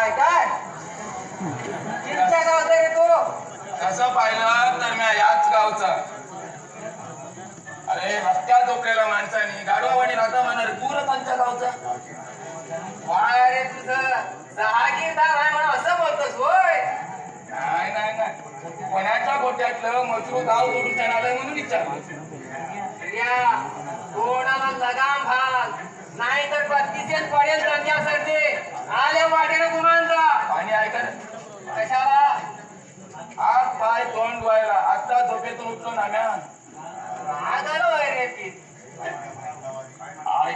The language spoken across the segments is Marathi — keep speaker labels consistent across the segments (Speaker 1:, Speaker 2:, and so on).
Speaker 1: काय काय किरच्या गावचा रे तो
Speaker 2: तसं पाहिलं तर मी याच गावचा. अरे रस्त्यात झोपलेल्या माणसाने गाडवावाणी राहता म्हणणार पूर त्यांच्या गावचा.
Speaker 1: काय रे तुझं जहागीरदार आहे म्हणून असं बोलतोस होय?
Speaker 2: नाही नाही नाही, कोणाच्या गोट्यातलं मजरू गाव सोडून आलंय म्हणून विचारलं.
Speaker 1: कोणाला लगाम भाग नाही तर 32 पडेल त्यांच्यासाठी आल्या वाटेने गुमानचा.
Speaker 2: आणि ऐका
Speaker 1: कशाला
Speaker 2: हात पाय तोंड धुवायला आता झोपेतून उठलो ना म्या.
Speaker 1: आगालो रे ती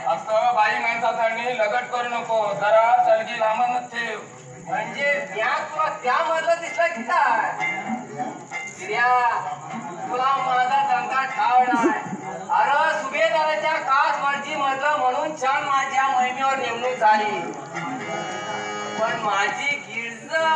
Speaker 2: असं बाई माणसासाठी लगट करू नको, जरा सलगी लांबच ठेव.
Speaker 1: म्हणजे तुला त्यामधलं दिसलं की काय? तुला माझा दंगा ठाव नाही. अरे सुभेदाराच्या कास मर्जी मधलं म्हणून छान माझ्या मोहिमेवर नेमणूक झाली, पण माझी गिरजा